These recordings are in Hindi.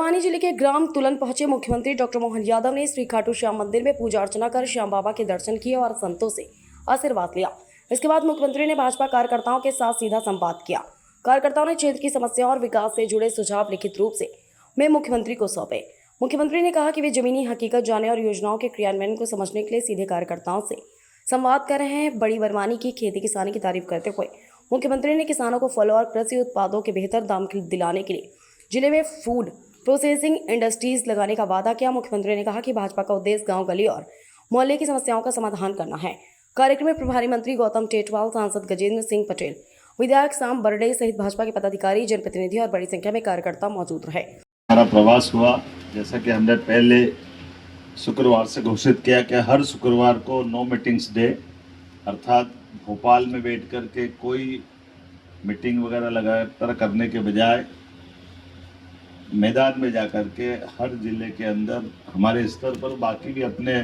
बड़वानी जिले के ग्राम तुलन पहुंचे मुख्यमंत्री डॉक्टर मोहन यादव ने श्री खाटू श्याम मंदिर में पूजा अर्चना कर श्याम बाबा के दर्शन किए और संतों से आशीर्वाद लिया। इसके बाद मुख्यमंत्री ने भाजपा कार्यकर्ताओं के साथ सीधा संवाद किया। कार्यकर्ताओं ने क्षेत्र की समस्याओं और विकास से जुड़े सुझाव लिखित रूप में मुख्यमंत्री को सौंपे। मुख्यमंत्री ने कहा कि वे जमीनी हकीकत जानने और योजनाओं के क्रियान्वयन को समझने के लिए सीधे कार्यकर्ताओं से संवाद कर रहे हैं। बड़ी बड़वानी की खेती किसानी की तारीफ करते हुए मुख्यमंत्री ने किसानों को फल और कृषि उत्पादों के बेहतर दाम दिलाने के लिए जिले में फूड प्रोसेसिंग इंडस्ट्रीज लगाने का वादा किया। मुख्यमंत्री ने कहा कि भाजपा का उद्देश्य गांव गली और मोहल्ले की समस्याओं का समाधान करना है। कार्यक्रम में प्रभारी मंत्री गौतम टेटवाल, सांसद गजेंद्र सिंह पटेल, विधायक शाम बरडे सहित भाजपा के पदाधिकारी, जनप्रतिनिधि और बड़ी संख्या में कार्यकर्ता मौजूद रहे। हमारा प्रवास हुआ, जैसा कि हमने पहले शुक्रवार से घोषित किया कि हर शुक्रवार को नो मीटिंग्स डे, अर्थात भोपाल में बैठ करके कोई मीटिंग वगैरह लगातार करने के बजाय मैदान में जाकर के हर जिले के अंदर हमारे स्तर पर, बाकी भी अपने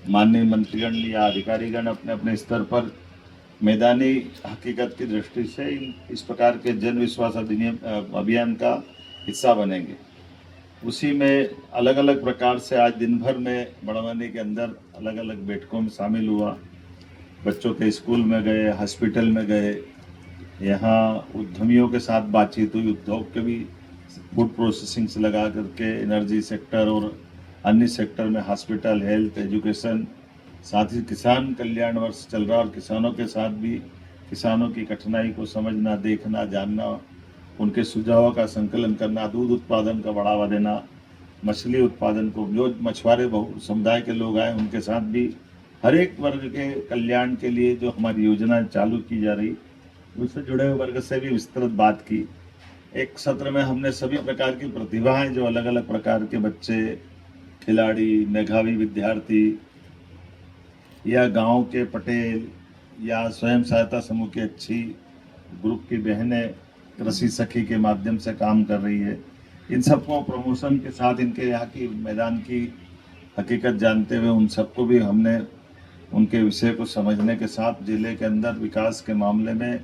माननीय मंत्रीगण या अधिकारीगण अपने अपने स्तर पर मैदानी हकीकत की दृष्टि से इस प्रकार के जन विश्वास अधिनियम अभियान का हिस्सा बनेंगे। उसी में अलग अलग प्रकार से आज दिन भर में बड़वानी के अंदर अलग अलग बैठकों में शामिल हुआ। बच्चों के स्कूल में गए, हॉस्पिटल में गए, यहाँ उद्यमियों के साथ बातचीत हुई, उद्योग के भी फूड प्रोसेसिंग से लगा करके एनर्जी सेक्टर और अन्य सेक्टर में हॉस्पिटल, हेल्थ, एजुकेशन, साथ ही किसान कल्याण वर्ष चल रहा और किसानों के साथ भी किसानों की कठिनाई को समझना, देखना, जानना, उनके सुझावों का संकलन करना, दूध उत्पादन का बढ़ावा देना, मछली उत्पादन को, जो मछुआरे समुदाय के लोग आए उनके साथ भी हर एक वर्ग के कल्याण के लिए जो हमारी योजना चालू की जा रही उससे जुड़े हुए वर्ग से भी विस्तृत बात की। एक सत्र में हमने सभी प्रकार की प्रतिभाएं, जो अलग अलग प्रकार के बच्चे, खिलाड़ी, मेधावी विद्यार्थी या गांव के पटेल या स्वयं सहायता समूह की अच्छी ग्रुप की बहनें कृषि सखी के माध्यम से काम कर रही है, इन सबको प्रमोशन के साथ इनके यहाँ की मैदान की हकीकत जानते हुए उन सबको भी हमने उनके विषय को समझने के साथ जिले के अंदर विकास के मामले में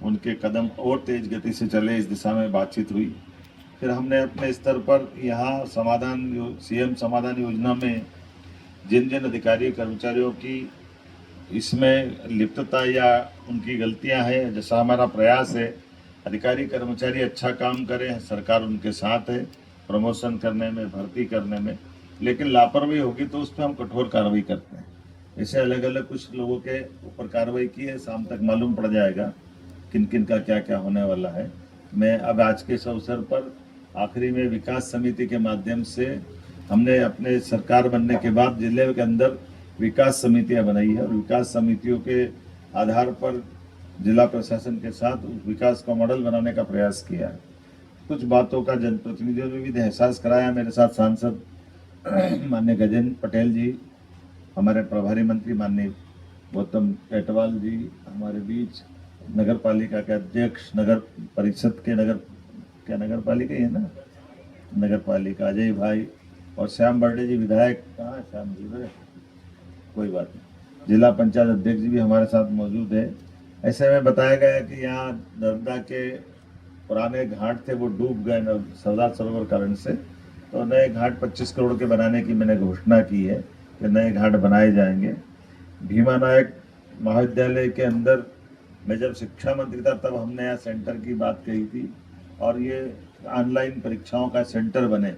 उनके कदम और तेज गति से चले, इस दिशा में बातचीत हुई। फिर हमने अपने स्तर पर यहाँ सीएम समाधान योजना में जिन जिन अधिकारी कर्मचारियों की इसमें लिप्तता या उनकी गलतियां हैं, जैसा हमारा प्रयास है अधिकारी कर्मचारी अच्छा काम करें, सरकार उनके साथ है प्रमोशन करने में, भर्ती करने में, लेकिन लापरवाही होगी तो उस पर हम कठोर कार्रवाई करते हैं। ऐसे अलग अलग कुछ लोगों के ऊपर कार्रवाई की है, शाम तक मालूम पड़ जाएगा किन किन का क्या क्या होने वाला है। मैं अब आज के इस अवसर पर आखिरी में विकास समिति के माध्यम से हमने अपने सरकार बनने के बाद जिले के अंदर विकास समितियां बनाई है और विकास समितियों के आधार पर जिला प्रशासन के साथ विकास का मॉडल बनाने का प्रयास किया है। कुछ बातों का जनप्रतिनिधियों ने भी एहसास कराया। मेरे साथ सांसद माननीय गजेंद्र पटेल जी, हमारे प्रभारी मंत्री माननीय गौतम टेटवाल जी हमारे बीच, नगर पालिका के अध्यक्ष, नगर परिषद के नगर पालिका ही है ना, नगर पालिका अजय भाई और श्याम बरडे जी विधायक, कहाँ श्याम जी, कोई बात नहीं, जिला पंचायत अध्यक्ष जी भी हमारे साथ मौजूद है। ऐसे में बताया गया कि यहाँ नर्मदा के पुराने घाट थे वो डूब गए सरदार सरोवर कारण से, तो नए घाट 25 करोड़ के बनाने की मैंने घोषणा की है कि नए घाट बनाए जाएंगे। भीमा नायक महाविद्यालय के अंदर मैं जब शिक्षा मंत्री था तब हमने यहाँ सेंटर की बात कही थी और ये ऑनलाइन परीक्षाओं का सेंटर बने,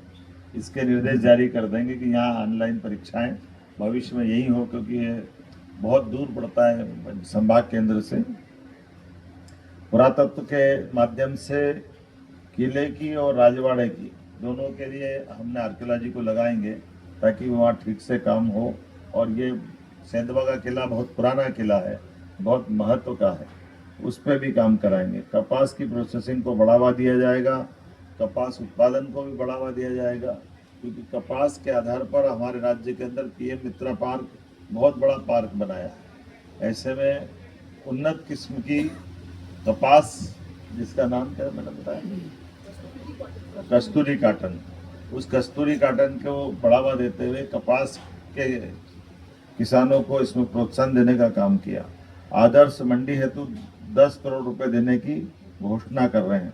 इसके निर्देश जारी कर देंगे कि यहाँ ऑनलाइन परीक्षाएं भविष्य में यही हो, क्योंकि ये बहुत दूर पड़ता है संभाग केंद्र से। पुरातत्व के माध्यम से किले की और राजवाड़े की दोनों के लिए हमने आर्कियोलॉजी को लगाएंगे ताकि वहाँ ठीक से काम हो। और ये सेंधवा का किला बहुत पुराना किला है, बहुत महत्व का है, उस पर भी काम कराएंगे। कपास की प्रोसेसिंग को बढ़ावा दिया जाएगा, कपास उत्पादन को भी बढ़ावा दिया जाएगा, क्योंकि कपास के आधार पर हमारे राज्य के अंदर पीएम मित्रा पार्क बहुत बड़ा पार्क बनाया है। ऐसे में उन्नत किस्म की कपास, जिसका नाम क्या है मैंने बताया, कस्तूरी काटन, उस कस्तूरी काटन को बढ़ावा देते हुए कपास के किसानों को इसमें प्रोत्साहन देने का काम किया। आदर्श मंडी हेतु 10 करोड़ रुपए देने की घोषणा कर रहे हैं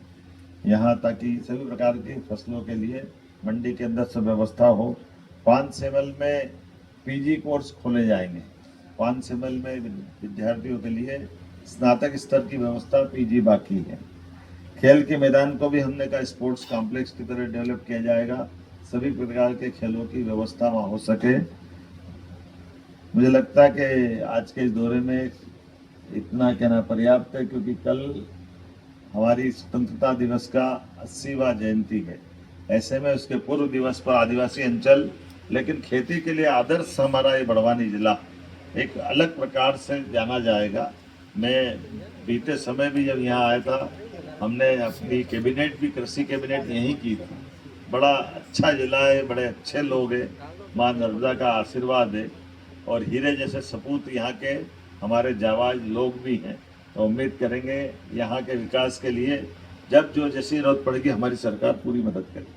यहाँ, ताकि सभी प्रकार की फसलों के लिए मंडी के अंदर सब व्यवस्था हो। 5 सेमल में पीजी कोर्स खोले जाएंगे। 5 सेमल में विद्यार्थियों के लिए स्नातक स्तर की व्यवस्था, पीजी बाकी है। खेल के मैदान को भी हमने कहा स्पोर्ट्स कॉम्प्लेक्स की तरह डेवलप किया जाएगा, सभी प्रकार के खेलों की व्यवस्था वहाँ हो सके। मुझे लगता है कि आज के इस दौरे में इतना कहना पर्याप्त है, क्योंकि कल हमारी स्वतंत्रता दिवस का 80वां जयंती है। ऐसे में उसके पूर्व दिवस पर आदिवासी अंचल, लेकिन खेती के लिए आदर्श हमारा ये बड़वानी जिला एक अलग प्रकार से जाना जाएगा। मैं बीते समय भी जब यहाँ आया था, हमने अपनी कैबिनेट भी, कृषि कैबिनेट यहीं की थी। बड़ा अच्छा जिला है, बड़े अच्छे लोग हैं, माँ नर्मदा का आशीर्वाद है और हीरे जैसे सपूत यहाँ के हमारे जाबाज लोग भी हैं। तो उम्मीद करेंगे यहाँ के विकास के लिए जब जो जैसी जरूरत पड़ेगी हमारी सरकार पूरी मदद करेगी।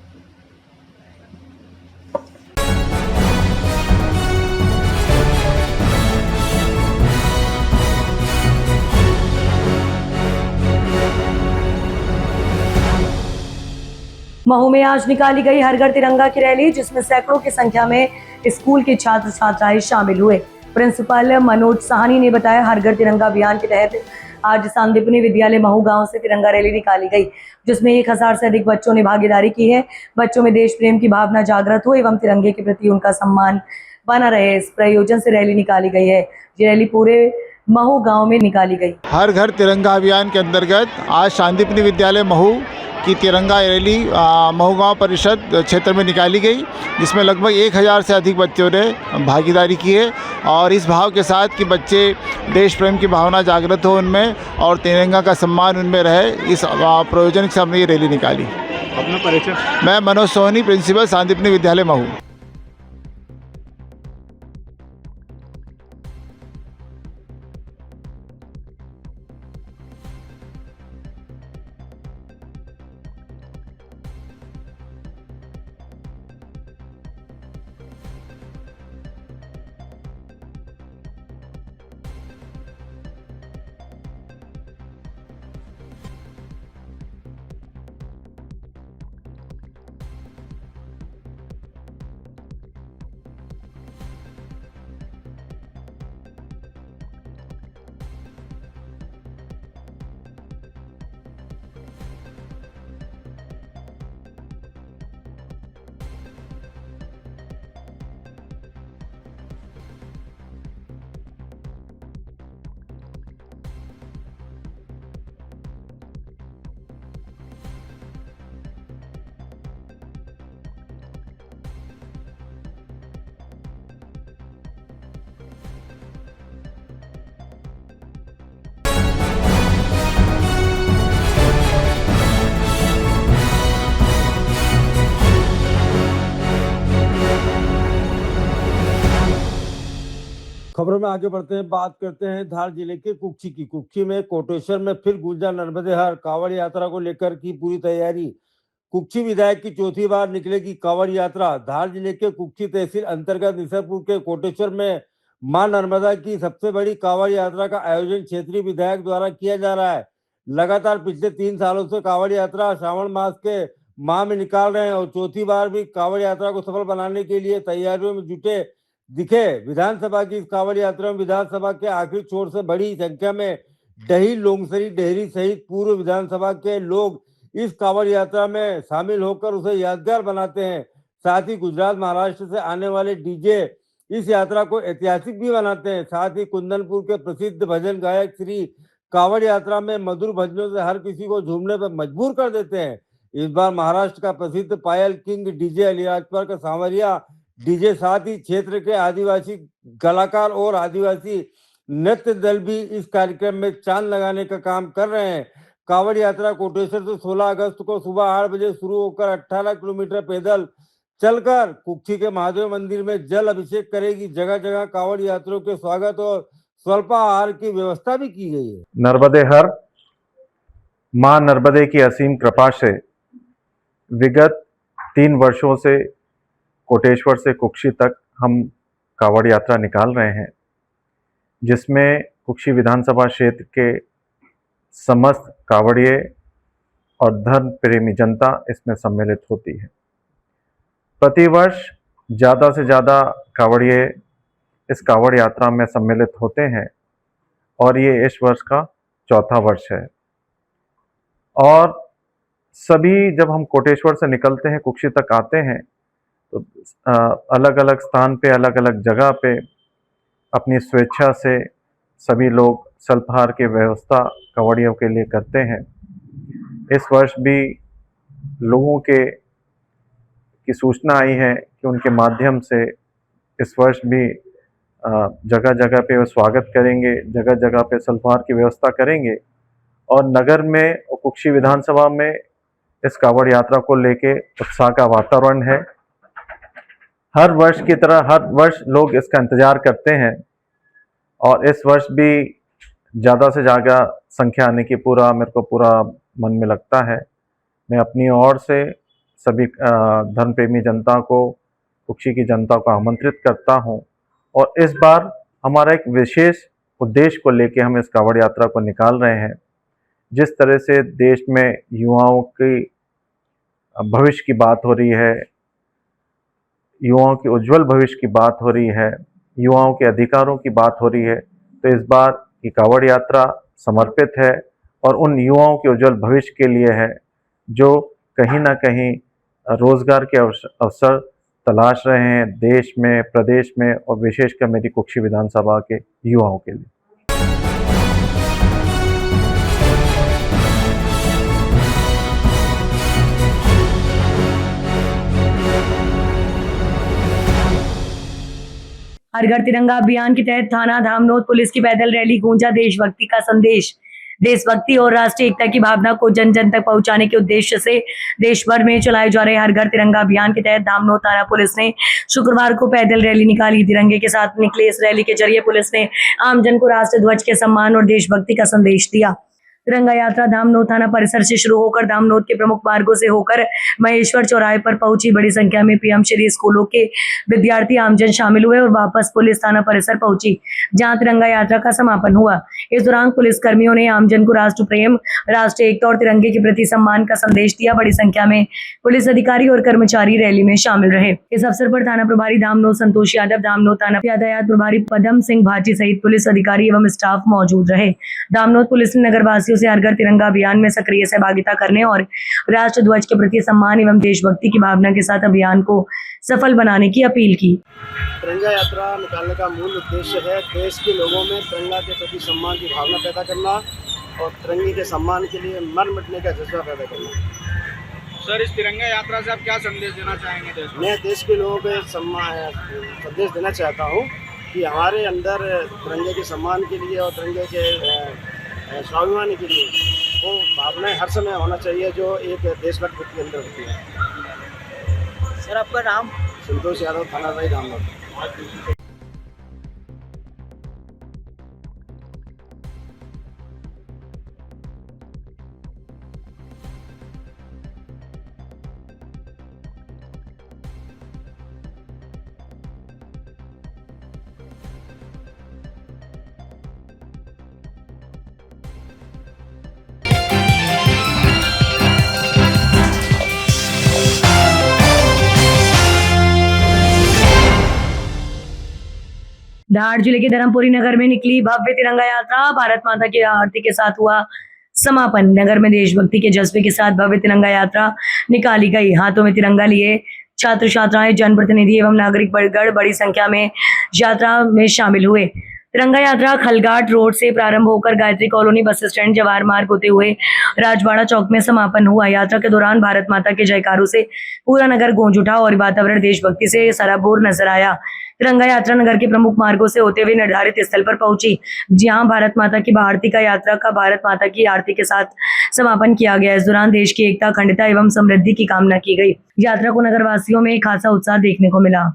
महू में आज निकाली गई हर घर तिरंगा की रैली, जिसमें सैकड़ों की संख्या में स्कूल के छात्र छात्राएं शामिल हुए। प्रिंसिपल मनोज साहनी ने बताया, हर घर तिरंगा अभियान के तहत आज सांदीपनी विद्यालय महू गांव से तिरंगा रैली निकाली गई, जिसमें 1000 से अधिक बच्चों ने भागीदारी की है। बच्चों में देश प्रेम की भावना जागृत हो एवं तिरंगे के प्रति उनका सम्मान बना रहे, इस प्रयोजन से रैली निकाली गई है। ये रैली पूरे महू गांव में निकाली गई। हर घर तिरंगा अभियान के अंतर्गत आज सांदीपनी विद्यालय महू की तिरंगा रैली महू गाँव परिषद क्षेत्र में निकाली गई, जिसमें लगभग 1000 से अधिक बच्चों ने भागीदारी की है। और इस भाव के साथ कि बच्चे देश प्रेम की भावना जागृत हो उनमें और तिरंगा का सम्मान उनमें रहे, इस प्रयोजन से हमने ये रैली निकाली। अपना परिचय? मैं मनोज सोहनी, प्रिंसिपल सांदीपनी विद्यालय महू। खबरों में आगे बढ़ते हैं, बात करते हैं धार जिले के कुक्षी की। कुक्षी में कोटेश्वर में फिर गुर्जर नर्मदे हर कांवड़ यात्रा को लेकर की पूरी तैयारी। कुक्षी विधायक की चौथी बार निकलेगी कांवड़ यात्रा। धार जिले के कुक्षी तहसील अंतर्गत निसरपुर के कोटेश्वर में मां नर्मदा की सबसे बड़ी कांवड़ यात्रा का आयोजन क्षेत्रीय विधायक द्वारा किया जा रहा है। लगातार पिछले 3 सालों से कांवड़ यात्रा श्रावण मास के माह में निकाल रहे हैं और चौथी बार भी कांवड़ यात्रा को सफल बनाने के लिए तैयारियों में जुटे दिखे। विधानसभा की इस कांवड़ यात्रा में विधानसभा के आखिरी छोर से बड़ी संख्या में डही, लोंगसरी, डेहरी सहित पूर्व विधानसभा के लोग इस कांवड़ यात्रा में शामिल होकर उसे यादगार बनाते हैं। साथ ही गुजरात, महाराष्ट्र से आने वाले डीजे इस यात्रा को ऐतिहासिक भी बनाते हैं। साथ ही कुंदनपुर के प्रसिद्ध भजन गायक श्री कांवड़ यात्रा में मधुर भजनों से हर किसी को झूमने पर मजबूर कर देते हैं। इस बार महाराष्ट्र का प्रसिद्ध पायल किंग डीजे अलीराजपुर का सांवरिया डीजे, साथ ही क्षेत्र के आदिवासी कलाकार और आदिवासी नृत्य दल भी इस कार्यक्रम में चांद लगाने का काम कर रहे हैं। कांवड़ यात्रा कोटेश्वर से 16 अगस्त को सुबह 8 बजे शुरू होकर 18 किलोमीटर पैदल चलकर कुक्षी के महादेव मंदिर में जल अभिषेक करेगी। जगह जगह कांवड़ यात्रियों के स्वागत और स्वल्पाहार की व्यवस्था भी की गई है। नर्मदे हर मां नर्मदे की असीम कृपा से विगत 3 वर्षों से कोटेश्वर से कुक्षी तक हम कांवड़ यात्रा निकाल रहे हैं, जिसमें कुक्षी विधानसभा क्षेत्र के समस्त कांवड़िये और धर्म प्रेमी जनता इसमें सम्मिलित होती है। प्रतिवर्ष ज़्यादा से ज़्यादा कांवड़िए इस कांवड़ यात्रा में सम्मिलित होते हैं और ये इस वर्ष का चौथा वर्ष है। और सभी जब हम कोटेश्वर से निकलते हैं, कुक्षी तक आते हैं, तो अलग अलग स्थान पे, अलग अलग जगह पे अपनी स्वेच्छा से सभी लोग अल्पाहार की व्यवस्था कांवड़ियों के लिए करते हैं। इस वर्ष भी लोगों की सूचना आई है कि उनके माध्यम से इस वर्ष भी जगह जगह पे वो स्वागत करेंगे, जगह जगह पे अल्पाहार की व्यवस्था करेंगे और नगर में और कुक्षी विधानसभा में इस कांवड़ यात्रा को लेके उत्साह का वातावरण है। हर वर्ष की तरह हर वर्ष लोग इसका इंतजार करते हैं और इस वर्ष भी ज़्यादा से ज़्यादा संख्या आने की मेरे को पूरा मन में लगता है। मैं अपनी ओर से सभी धर्म प्रेमी जनता को, कुक्षी की जनता को आमंत्रित करता हूं और इस बार हमारा एक विशेष उद्देश्य को लेके हम इस कांवड़ यात्रा को निकाल रहे हैं। जिस तरह से देश में युवाओं की भविष्य की बात हो रही है, युवाओं के उज्जवल भविष्य की बात हो रही है, युवाओं के अधिकारों की बात हो रही है, तो इस बार की कांवड़ यात्रा समर्पित है और उन युवाओं के उज्जवल भविष्य के लिए है जो कहीं ना कहीं रोजगार के अवसर तलाश रहे हैं देश में, प्रदेश में और विशेषकर मेरी कुक्षी विधानसभा के युवाओं के लिए। हर घर तिरंगा अभियान के तहत थाना धामनोद पुलिस की पैदल रैली गूंजा देशभक्ति का संदेश। देशभक्ति और राष्ट्रीय एकता की भावना को जन जन तक पहुंचाने के उद्देश्य से देश भर में चलाए जा रहे हर घर तिरंगा अभियान के तहत धामनोद थाना पुलिस ने शुक्रवार को पैदल रैली निकाली। तिरंगे के साथ निकले इस रैली के जरिए पुलिस ने आमजन को राष्ट्रीय ध्वज के सम्मान और देशभक्ति का संदेश दिया। तिरंगा यात्रा धामनोद थाना परिसर से शुरू होकर धामनोद के प्रमुख मार्गों से होकर महेश्वर चौराहे पर पहुंची। बड़ी संख्या में पीएम श्री स्कूलों के विद्यार्थी आमजन शामिल हुए और वापस पुलिस थाना परिसर पहुंची, जहां तिरंगा यात्रा का समापन हुआ। इस दौरान पुलिस कर्मियों ने आमजन को राष्ट्र प्रेम, राष्ट्रीय एकता और तिरंगे के प्रति सम्मान का संदेश दिया। बड़ी संख्या में पुलिस अधिकारी और कर्मचारी रैली में शामिल रहे। इस अवसर पर थाना प्रभारी धामनोद संतोष यादव, धामनोद थाना यातायात प्रभारी पदम सिंह भाटी सहित पुलिस अधिकारी एवं स्टाफ मौजूद रहे। धामनोद पुलिस ने नगरवासियों से हर घर तिरंगा अभियान में सक्रिय सहभागिता करने और राष्ट्र ध्वज के प्रति सम्मान एवं देशभक्ति की भावना के साथ अभियान को सफल बनाने की अपील की। तिरंगा यात्रा निकालने का मूल उद्देश्य है देश के लोगों में तिरंगा के प्रति सम्मान की भावना पैदा करना और तिरंगे के सम्मान के लिए मर मिटने का जज्बा पैदा करना। सर, इस तिरंगा यात्रा से आप क्या संदेश देना चाहेंगे देश में? मैं देश के लोगों को संदेश देना चाहता हूँ कि हमारे अंदर तिरंगे के सम्मान के लिए और तिरंगे के स्वाभिमान के लिए वो भावनाएं हर समय होना चाहिए जो एक देशभक्त व्यक्ति के अंदर होती है। सर, आपका नाम? संतोष यादव, थाना भाई धामनोद। धार जिले के धर्मपुरी नगर में निकली भव्य तिरंगा यात्रा, भारत माता की आरती के साथ हुआ समापन। नगर में देशभक्ति के जज्बे के साथ भव्य तिरंगा यात्रा निकाली गई। हाथों में तिरंगा लिए छात्र छात्राएं, जनप्रतिनिधि एवं नागरिक वर्गगण बड़ी संख्या में यात्रा में शामिल हुए। तिरंगा यात्रा खलघाट रोड से प्रारंभ होकर Gayatri colony bus stand Jawahar मार्ग होते हुए राजवाड़ा चौक में समापन हुआ। यात्रा के दौरान भारत माता के जयकारों से पूरा नगर गूंज उठा और वातावरण देशभक्ति से सराबोर नजर आया। तिरंगा यात्रा नगर के प्रमुख मार्गों से होते हुए निर्धारित स्थल पर पहुंची, जहां भारत माता की आरती का यात्रा का भारत माता की आरती के साथ समापन किया गया। इस दौरान देश की एकता, अखंडता एवं समृद्धि की कामना की गई। यात्रा को नगरवासियों में खासा उत्साह देखने को मिला।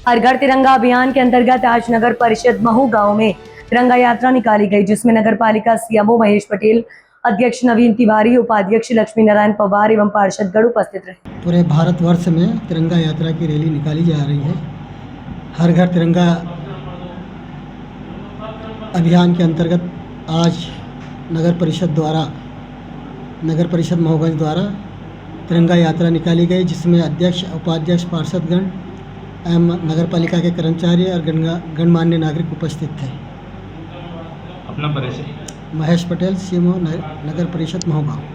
हर घर तिरंगा अभियान के अंतर्गत आज नगर परिषद महू गांव में तिरंगा यात्रा निकाली गई, जिसमें नगर पालिका सीएमओ महेश पटेल, अध्यक्ष नवीन तिवारी, उपाध्यक्ष लक्ष्मी नारायण पवार एवं पार्षदगण उपस्थित रहे। पूरे भारतवर्ष में तिरंगा यात्रा की रैली निकाली जा रही है। हर घर तिरंगा अभियान के अंतर्गत आज नगर परिषद महोगंज द्वारा तिरंगा यात्रा निकाली गई, जिसमें अध्यक्ष, उपाध्यक्ष, पार्षदगण एवं नगर पालिका के कर्मचारी और गणमान्य नागरिक उपस्थित थे। अपना परिचय? महेश पटेल, सीएमओ नगर परिषद महोगांव।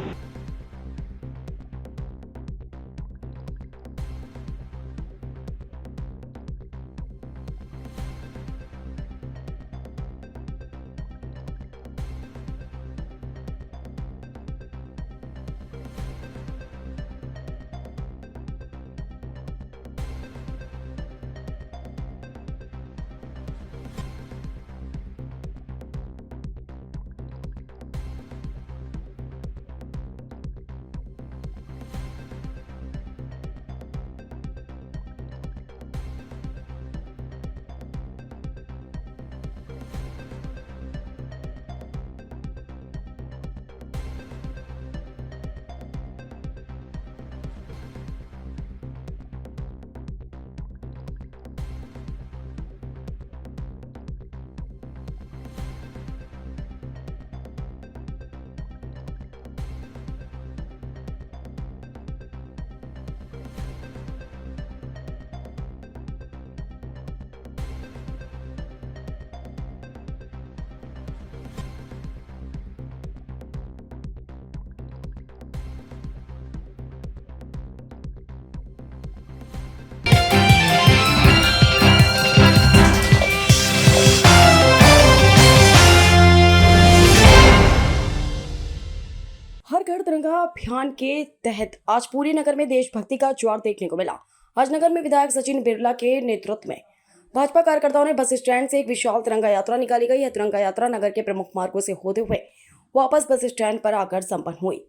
हर घर तिरंगा अभियान के तहत आज पूरे नगर में देशभक्ति का ज्वार देखने को मिला। आज नगर में विधायक सचिन बिरला के नेतृत्व में भाजपा कार्यकर्ताओं ने बस स्टैंड से एक विशाल तिरंगा यात्रा निकाली गई। यह तिरंगा यात्रा नगर के प्रमुख मार्गों से होते हुए वापस बस स्टैंड पर आकर संपन्न हुई।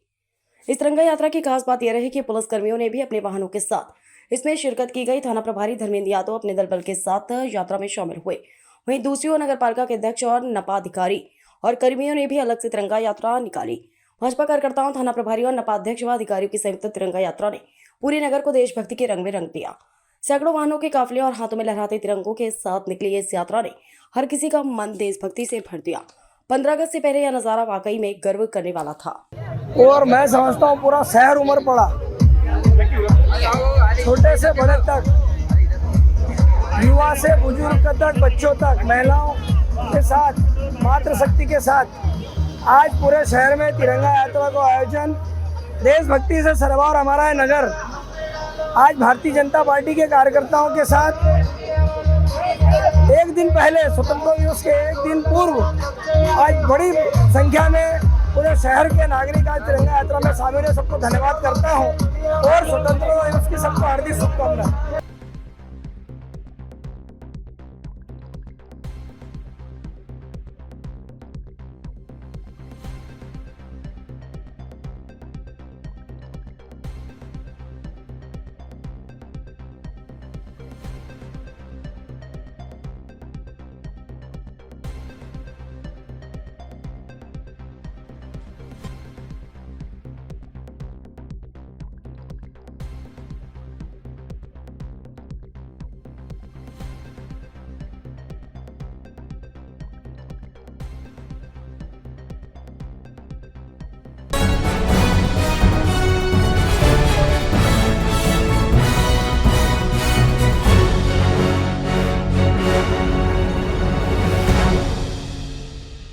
इस तिरंगा यात्रा की खास बात यह रही कि पुलिस कर्मियों ने भी अपने वाहनों के साथ इसमें शिरकत की गई। थाना प्रभारी धर्मेंद्र यादव अपने दल बल के साथ यात्रा में शामिल हुए। वहीं दूसरी ओर नगर पालिका के अध्यक्ष और नपा अधिकारी और कर्मियों ने भी अलग से तिरंगा यात्रा निकाली। भाजपा कार्यकर्ताओं, थाना प्रभारी और नपा अध्यक्ष व अधिकारियों की संयुक्त तिरंगा यात्रा ने पूरे नगर को देशभक्ति के रंग में रंग दिया। सैकड़ों वाहनों के काफिले और हाथों में लहराते तिरंगों के साथ निकली इस यात्रा ने हर किसी का मन देशभक्ति से भर दिया। 15 अगस्त से पहले यह नजारा वाकई में गर्व करने वाला था। और मैं समझता हूँ पूरा शहर उमड़ पड़ा, छोटे से बड़े तक, युवा से बुजुर्ग तक, बच्चों तक, महिलाओं के साथ, मातृशक्ति के साथ आज पूरे शहर में तिरंगा यात्रा का आयोजन देशभक्ति से सरवार हमारा है नगर। आज भारतीय जनता पार्टी के कार्यकर्ताओं के साथ एक दिन पहले, स्वतंत्रता दिवस के एक दिन पूर्व, आज बड़ी संख्या में पूरे शहर के नागरिक आज तिरंगा यात्रा में शामिल है। सबको धन्यवाद करता हूँ और स्वतंत्रता दिवस की सबको हार्दिक शुभकामनाएं।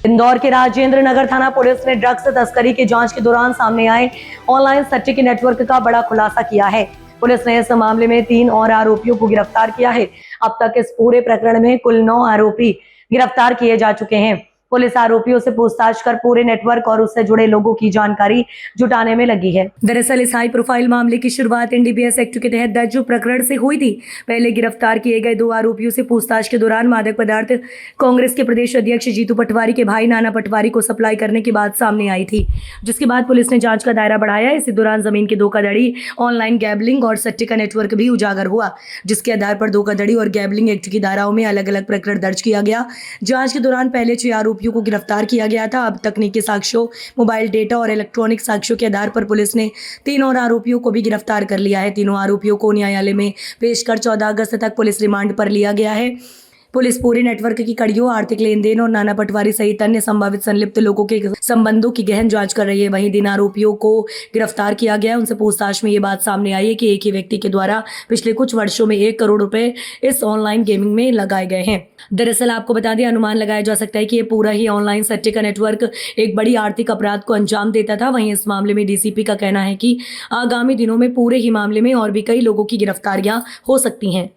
इंदौर के राजेंद्र नगर थाना पुलिस ने ड्रग्स तस्करी की जांच के दौरान सामने आए ऑनलाइन सट्टे के नेटवर्क का बड़ा खुलासा किया है। पुलिस ने इस मामले में 3 और आरोपियों को गिरफ्तार किया है। अब तक इस पूरे प्रकरण में कुल 9 आरोपी गिरफ्तार किए जा चुके हैं। पुलिस आरोपियों से पूछताछ कर पूरे नेटवर्क और उससे जुड़े लोगों की जानकारी जुटाने में लगी है। दरअसल इस हाई प्रोफाइल मामले की शुरुआत एनडीपीएस एक्ट के तहत दर्ज प्रकरण से हुई थी। पहले गिरफ्तार किए गए 2 आरोपियों से पूछताछ के दौरान मादक पदार्थ कांग्रेस के प्रदेश अध्यक्ष जीतू पटवारी के भाई नाना पटवारी को सप्लाई करने की बात सामने आई थी, जिसके बाद पुलिस ने जांच का दायरा बढ़ाया। इसी दौरान जमीन की धोखाधड़ी, ऑनलाइन गैम्बलिंग और सट्टे का नेटवर्क भी उजागर हुआ, जिसके आधार पर धोखाधड़ी और गैम्बलिंग एक्ट की धाराओं में अलग अलग प्रकरण दर्ज किया गया। जांच के दौरान पहले 6 आरोपियों को गिरफ्तार किया गया था। अब तकनीकी साक्ष्यों, मोबाइल डेटा और इलेक्ट्रॉनिक साक्ष्यों के आधार पर पुलिस ने 3 और आरोपियों को भी गिरफ्तार कर लिया है। तीनों आरोपियों को न्यायालय में पेश कर 14 अगस्त तक पुलिस रिमांड पर लिया गया है। पुलिस पूरे नेटवर्क की कड़ियों, आर्थिक लेन देन और नाना पटवारी सहित अन्य संभावित संलिप्त लोगों के संबंधों की गहन जांच कर रही है। वहीं 3 आरोपियों को गिरफ्तार किया गया है। उनसे पूछताछ में ये बात सामने आई है कि एक ही व्यक्ति के द्वारा पिछले कुछ वर्षों में 1 करोड़ रुपए इस ऑनलाइन गेमिंग में लगाए गए हैं। दरअसल आपको बता दें, अनुमान लगाया जा सकता है कि ये पूरा ही ऑनलाइन सट्टे का नेटवर्क एक बड़ी आर्थिक अपराध को अंजाम देता था। वहीं इस मामले में डीसीपी का कहना है कि आगामी दिनों में पूरे ही मामले में और भी कई लोगों की गिरफ्तारियां हो सकती हैं।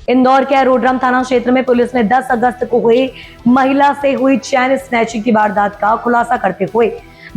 इंदौर के एरोड्रम थाना क्षेत्र में पुलिस ने 10 अगस्त को हुई महिला से हुई चैन स्नैचिंग की वारदात का खुलासा करते हुए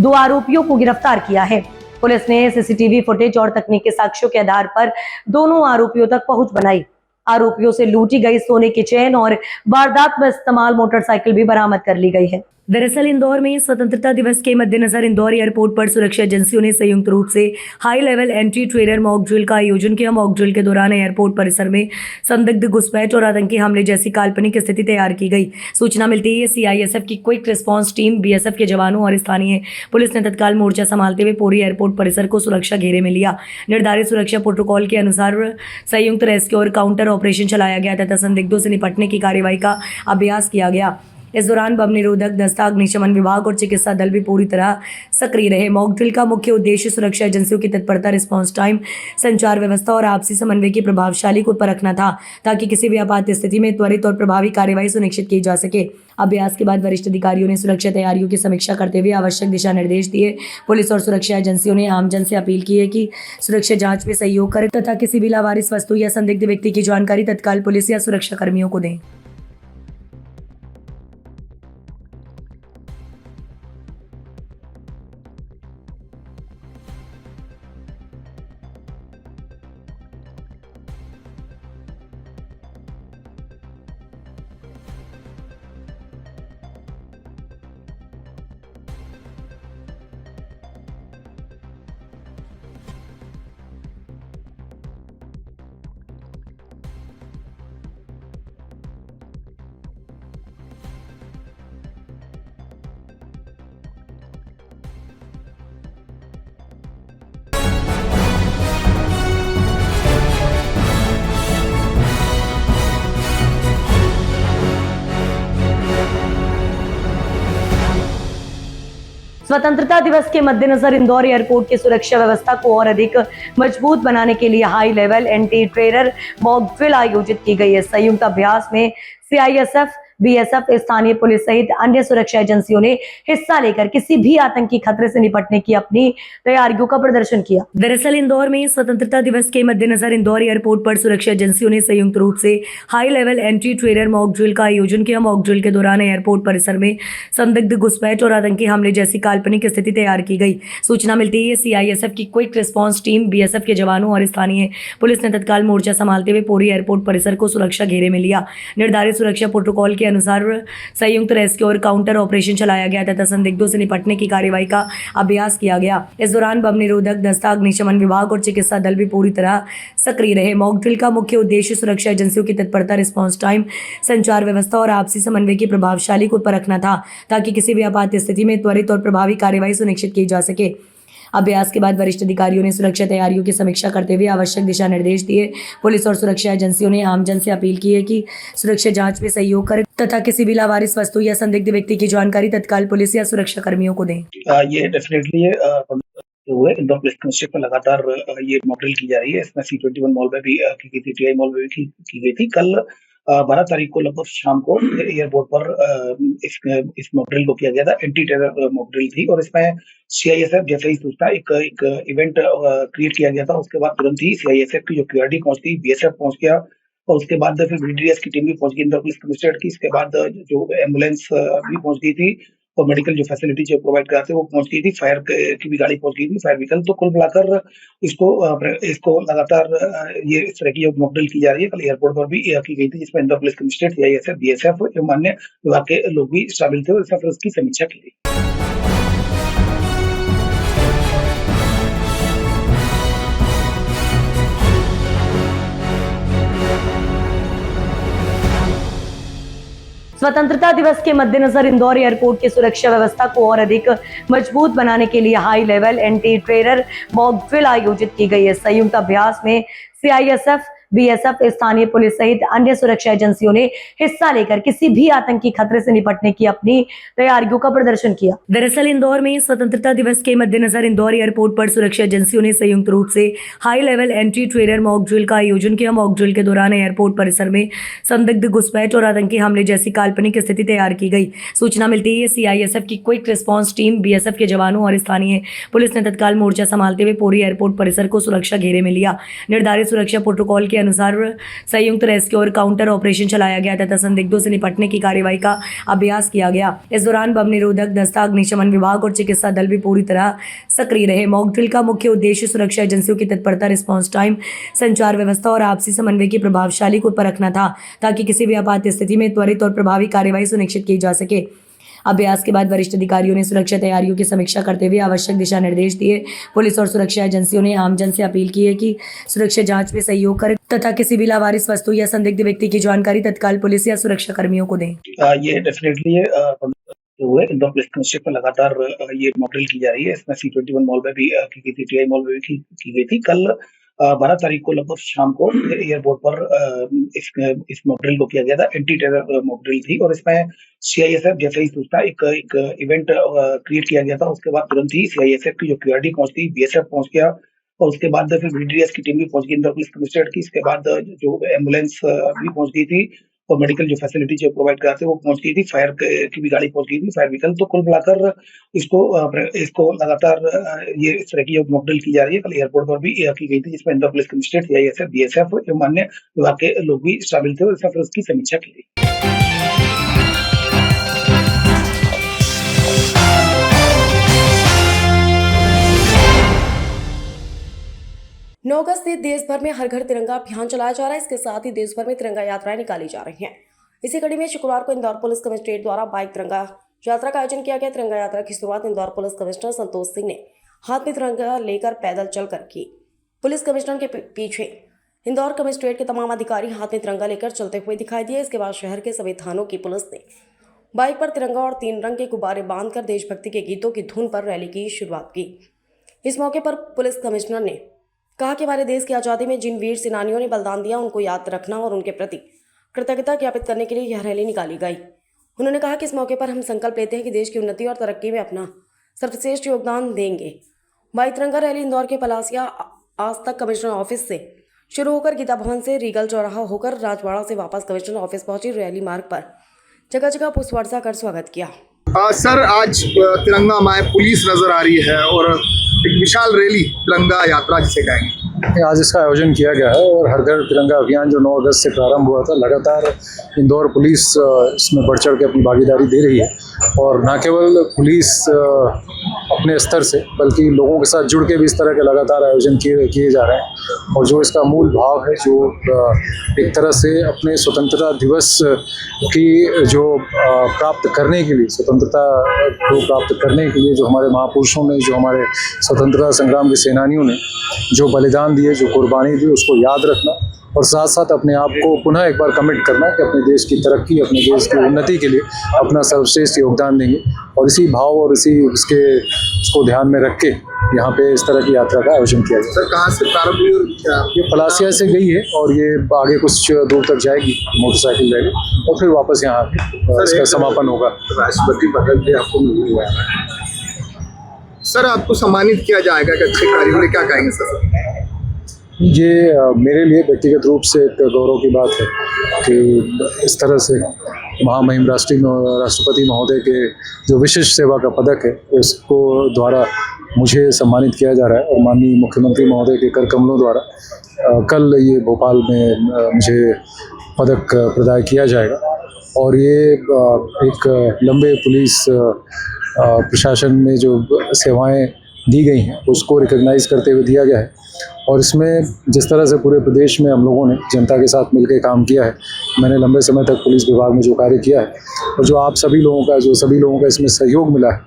2 आरोपियों को गिरफ्तार किया है। पुलिस ने सीसीटीवी फुटेज और तकनीकी साक्ष्यों के आधार पर दोनों आरोपियों तक पहुंच बनाई। आरोपियों से लूटी गई सोने की चेन और वारदात में इस्तेमाल मोटरसाइकिल भी बरामद कर ली गई है। दरअसल इंदौर में स्वतंत्रता दिवस के मद्देनजर इंदौर एयरपोर्ट पर सुरक्षा एजेंसियों ने संयुक्त रूप से high level anti terror mock drill का आयोजन किया। मॉक ड्रिल के दौरान एयरपोर्ट परिसर में संदिग्ध घुसपैठ और आतंकी हमले जैसी काल्पनिक स्थिति तैयार की गई। सूचना मिलती है सीआईएसएफ की क्विक रिस्पांस टीम, बीएसएफ के जवानों और स्थानीय पुलिस ने तत्काल मोर्चा संभालते हुए पूरी एयरपोर्ट परिसर को सुरक्षा घेरे में लिया। निर्धारित सुरक्षा प्रोटोकॉल के अनुसार संयुक्त रेस्क्यू और काउंटर ऑपरेशन चलाया गया तथा संदिग्धों से निपटने की कार्रवाई का अभ्यास किया गया। इस दौरान बम निरोधक दस्ता, अग्निशमन विभाग और चिकित्सा दल भी पूरी तरह सक्रिय रहे। मॉक ड्रिल का मुख्य उद्देश्य सुरक्षा एजेंसियों की तत्परता, रिस्पांस टाइम, संचार व्यवस्था और आपसी समन्वय की प्रभावशाली को परखना था, ताकि किसी भी आपात स्थिति में त्वरित और प्रभावी कार्रवाई सुनिश्चित की जा सके। अभ्यास के बाद वरिष्ठ अधिकारियों ने सुरक्षा तैयारियों की समीक्षा करते हुए आवश्यक दिशा निर्देश दिए। पुलिस और सुरक्षा एजेंसियों ने आमजन से अपील की है कि सुरक्षा जांच में सहयोग करें तथा किसी भी लावारिस वस्तु या संदिग्ध व्यक्ति की जानकारी तत्काल पुलिस या सुरक्षा कर्मियों को दें। स्वतंत्रता दिवस के मद्देनजर इंदौर एयरपोर्ट की सुरक्षा व्यवस्था को और अधिक मजबूत बनाने के लिए high level anti terror mock drill आयोजित की गई है। संयुक्त अभ्यास में सीआईएसएफ, बीएसएफ, स्थानीय पुलिस सहित अन्य सुरक्षा एजेंसियों ने हिस्सा लेकर किसी भी आतंकी खतरे से निपटने की अपनी तैयारियों का प्रदर्शन किया। दरअसल इंदौर में स्वतंत्रता दिवस के मद्देनजर इंदौर एयरपोर्ट पर सुरक्षा एजेंसियों ने संयुक्त रूप से high level anti terror mock drill का आयोजन किया। मॉक ड्रिल के दौरान एयरपोर्ट परिसर में संदिग्ध घुसपैठ और आतंकी हमले जैसी काल्पनिक स्थिति तैयार की गई। सूचना मिलती है सीआईएसएफ की क्विक रिस्पांस टीम, बीएसएफ के जवानों और स्थानीय पुलिस ने तत्काल मोर्चा संभालते हुए पूरी एयरपोर्ट परिसर को सुरक्षा घेरे में लिया। निर्धारित सुरक्षा प्रोटोकॉल के अनुसार संयुक्त रेस्क्यू और काउंटर ऑपरेशन चलाया गया तथा संदिग्धों से निपटने की कार्रवाई का अभ्यास किया गया। इस दौरान बम निरोधक दस्ता, अग्निशमन विभाग और चिकित्सा दल भी पूरी तरह सक्रिय रहे। मॉक ड्रिल का मुख्य उद्देश्य सुरक्षा एजेंसियों की तत्परता, रिस्पांस टाइम, संचार व्यवस्था और आपसी समन्वय की प्रभावशाली को परखना था, ताकि किसी भी आपात स्थिति में त्वरित और प्रभावी कार्रवाई सुनिश्चित की जा सके। अभ्यास के बाद वरिष्ठ अधिकारियों ने सुरक्षा तैयारियों की समीक्षा करते हुए आवश्यक दिशा निर्देश दिए। पुलिस और सुरक्षा एजेंसियों ने आमजन से अपील की है कि सुरक्षा जांच में सहयोग करें तथा किसी भी लावारिस वस्तु या संदिग्ध व्यक्ति की जानकारी तत्काल पुलिस या सुरक्षा कर्मियों को दें। ये डेफिनेटली हुए इंदौर पुलिस कमिश्नरेट में लगातार ये मॉकड्रिल की जा रही है। इसमें C21 मॉल में भी की गई थी, TI मॉल में भी की गई थी। कल 12 तारीख को लगभग शाम को एयरपोर्ट पर इस मॉकड्रिल को किया गया था। एंटी टेरर मॉकड्रिल थी और इसमें CISF जैसे ही सूचना एक इवेंट क्रिएट किया गया था, उसके बाद तुरंत ही CISF की जो QRD पहुंचती, BSF पहुंच गया और उसके बाद फिर BDDS की टीम भी पहुंच गई इंदौर पुलिस कमिश्नरेट की। इसके बाद जो एम्बुलेंस भी पहुंच गई थी और मेडिकल जो फैसिलिटी जो प्रोवाइड कराते वो पहुंच गई थी। फायर की भी गाड़ी पहुंच गई थी, फायर व्हीकल। तो कुल मिलाकर इसको लगातार ये इस तरह की जो मॉकड्रिल की जा रही है, कल एयरपोर्ट पर भी की गई थी, जिसमें Indore police commissionerate, CISF, BSF एवं अन्य विभाग के लोग भी शामिल थे और इसमें फिर उसकी समीक्षा की गई। स्वतंत्रता दिवस के मद्देनजर इंदौर एयरपोर्ट की सुरक्षा व्यवस्था को और अधिक मजबूत बनाने के लिए high level anti terror mock drill आयोजित की गई है। संयुक्त अभ्यास में CISF, BSF, स्थानीय पुलिस सहित अन्य सुरक्षा एजेंसियों ने हिस्सा लेकर किसी भी आतंकी खतरे से निपटने की अपनी तैयारियों का प्रदर्शन किया। दरअसल इंदौर में स्वतंत्रता दिवस के मद्देनजर इंदौर एयरपोर्ट पर सुरक्षा एजेंसियों ने संयुक्त रूप से high level anti terror mock drill का आयोजन किया। मॉक ड्रिल के दौरान एयरपोर्ट परिसर में संदिग्ध घुसपैठ और आतंकी हमले जैसी काल्पनिक स्थिति तैयार की गई। सूचना मिलती है CISF की क्विक रिस्पॉन्स टीम, BSF के जवानों और स्थानीय पुलिस ने तत्काल मोर्चा संभालते हुए पूरी एयरपोर्ट परिसर को सुरक्षा घेरे में लिया। निर्धारित सुरक्षा प्रोटोकॉल के अनुसार संयुक्त रेस्क्यू और काउंटर ऑपरेशन चलाया गया तथा संदिग्धों से निपटने की कार्रवाई का अभ्यास किया गया। इस दौरान बम निरोधक दस्ता, अग्निशमन विभाग और चिकित्सा दल भी पूरी तरह सक्रिय रहे। मॉक ड्रिल का मुख्य उद्देश्य सुरक्षा एजेंसियों की तत्परता, रिस्पॉन्स टाइम, संचार व्यवस्था और आपसी समन्वय की प्रभावशाली को परखना था, ताकि किसी भी आपात स्थिति में त्वरित और प्रभावी कार्रवाई सुनिश्चित की जा सके। अभ्यास के बाद वरिष्ठ अधिकारियों ने सुरक्षा तैयारियों की समीक्षा करते हुए आवश्यक दिशा निर्देश दिए। पुलिस और सुरक्षा एजेंसियों ने आमजन से अपील की है कि सुरक्षा जांच में सहयोग करें तथा किसी भी लावारिस वस्तु या संदिग्ध व्यक्ति की जानकारी तत्काल पुलिस या सुरक्षा कर्मियों को दें। ये डेफिनेटली हुए इंदौर पुलिस कमिश्नरेट में लगातार ये मॉकड्रिल की जा रही है। इसमें C21 मॉल में भी की गई थी, TI मॉल में भी की गई थी। कल 12 तारीख को लगभग शाम को एयरपोर्ट पर इस मॉकड्रिल को किया गया था। एंटी टेरर मॉकड्रिल थी और इसमें CISF जैसे ही सूचना एक इवेंट क्रिएट किया गया था, उसके बाद तुरंत ही CISF की जो QRD पहुंचती, BSF पहुंच गया और उसके बाद फिर BDDS की टीम भी पहुंच गई इंदौर पुलिस कमिश्नरेट की। इसके बाद जो एम्बुलेंस भी पहुंच गई थी और मेडिकल जो फैसिलिटी जो प्रोवाइड कराते वो पहुंच गई थी। फायर की भी गाड़ी पहुंच गई थी, फायर व्हीकल। तो कुल मिलाकर इसको लगातार ये इस तरह की जो मॉकड्रिल की जा रही है, कल एयरपोर्ट पर भी की गई थी, जिसमें Indore police commissionerate, CISF, BSF एवं अन्य विभाग के लोग भी शामिल थे और इसमें फिर उसकी समीक्षा की गई। 9 अगस्त से देश भर में हर घर तिरंगा अभियान चलाया जा रहा है। इसके साथ ही देश भर में तिरंगा यात्राएं निकाली जा रही हैं। इसी कड़ी में शुक्रवार को इंदौर पुलिस कमिश्नरेट द्वारा बाइक तिरंगा यात्रा का आयोजन किया गया। तिरंगा यात्रा की शुरुआत इंदौर पुलिस कमिश्नर संतोष सिंह ने हाथ में तिरंगा लेकर पैदल चलकर की। पुलिस कमिश्नर के पीछे इंदौर कमिश्नरेट के तमाम अधिकारी हाथ में तिरंगा लेकर चलते हुए दिखाई दिए। इसके बाद शहर के सभी थानों की पुलिस ने बाइक पर तिरंगा और 3 रंग के गुब्बारे बांधकर देशभक्ति के गीतों की धुन पर रैली की शुरुआत की। इस मौके पर पुलिस कमिश्नर ने कहा कि हमारे देश की आज़ादी में जिन वीर सेनानियों ने बलिदान दिया, उनको याद रखना और उनके प्रति कृतज्ञता ज्ञापित करने के लिए यह रैली निकाली गई। उन्होंने कहा कि इस मौके पर हम संकल्प लेते हैं कि देश की उन्नति और तरक्की में अपना सर्वश्रेष्ठ योगदान देंगे। बाइक तिरंगा रैली इंदौर के पलासिया आज तक कमिश्नर ऑफिस से शुरू होकर गीता भवन से रीगल चौराहा होकर राजवाड़ा से वापस कमिश्नर ऑफिस पहुंची। रैली मार्ग पर जगह जगह पुष्प वर्षा कर स्वागत किया। सर, आज तिरंगा हमारे पुलिस नजर आ रही है और एक विशाल रैली तिरंगा यात्रा जिसे कहेंगे, आज इसका आयोजन किया गया है और हर घर तिरंगा अभियान जो 9 अगस्त से प्रारंभ हुआ था, लगातार इंदौर पुलिस इसमें बढ़ चढ़ के अपनी भागीदारी दे रही है। और न केवल पुलिस अपने स्तर से बल्कि लोगों के साथ जुड़ के भी इस तरह के लगातार आयोजन किए जा रहे हैं। और जो इसका मूल भाव है, जो एक तरह से अपने स्वतंत्रता दिवस की जो प्राप्त करने के लिए, स्वतंत्रता को प्राप्त करने के लिए जो हमारे महापुरुषों ने, जो हमारे स्वतंत्रता संग्राम के सेनानियों ने जो बलिदान दिए, जो कुर्बानी दी, उसको याद रखना और साथ साथ अपने आप को पुनः एक बार कमिट करना कि अपने देश की तरक्की, अपने देश की उन्नति के लिए अपना सर्वश्रेष्ठ योगदान देंगे। और इसी भाव और उसको ध्यान में रख के यहाँ पे इस तरह की यात्रा का आयोजन किया गया। सर कहाँ से प्रारंभ हुई और क्या? ये पलासिया से गई है और ये आगे कुछ दूर तक जाएगी मोटरसाइकिल रैली और फिर वापस यहाँ इसका समापन होगा। राष्ट्रपति पदक भी आपको मिल हुआ है सर, आपको सम्मानित किया जाएगा कि अच्छे कार्यों के लिए, क्या कहेंगे सर? ये मेरे लिए व्यक्तिगत रूप से एक गौरव की बात है कि इस तरह से महामहिम राष्ट्रपति महोदय के जो विशिष्ट सेवा का पदक है उसको द्वारा मुझे सम्मानित किया जा रहा है और माननीय मुख्यमंत्री महोदय के कर कमलों द्वारा कल ये भोपाल में मुझे पदक प्रदान किया जाएगा। और ये एक लंबे पुलिस प्रशासन में जो सेवाएं दी गई हैं उसको रिकॉग्नाइज करते हुए दिया गया है। और इसमें जिस तरह से पूरे प्रदेश में हम लोगों ने जनता के साथ मिलकर काम किया है, मैंने लंबे समय तक पुलिस विभाग में जो कार्य किया है और जो आप सभी लोगों का इसमें सहयोग मिला है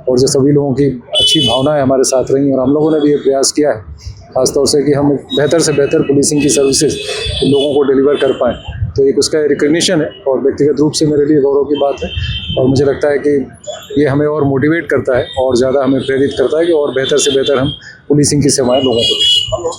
और जो सभी लोगों की अच्छी भावनाएं हमारे साथ रही और हम लोगों ने भी ये प्रयास किया है खासतौर से कि हम बेहतर से बेहतर पुलिसिंग की सर्विसेज लोगों को डिलीवर कर पाएँ, तो एक उसका रिकग्निशन है और व्यक्तिगत रूप से मेरे लिए गौरव की बात है। और मुझे लगता है कि ये हमें और मोटिवेट करता है और ज़्यादा हमें प्रेरित करता है कि और बेहतर से बेहतर हम पुलिसिंग की सेवाएं लोगों को दें।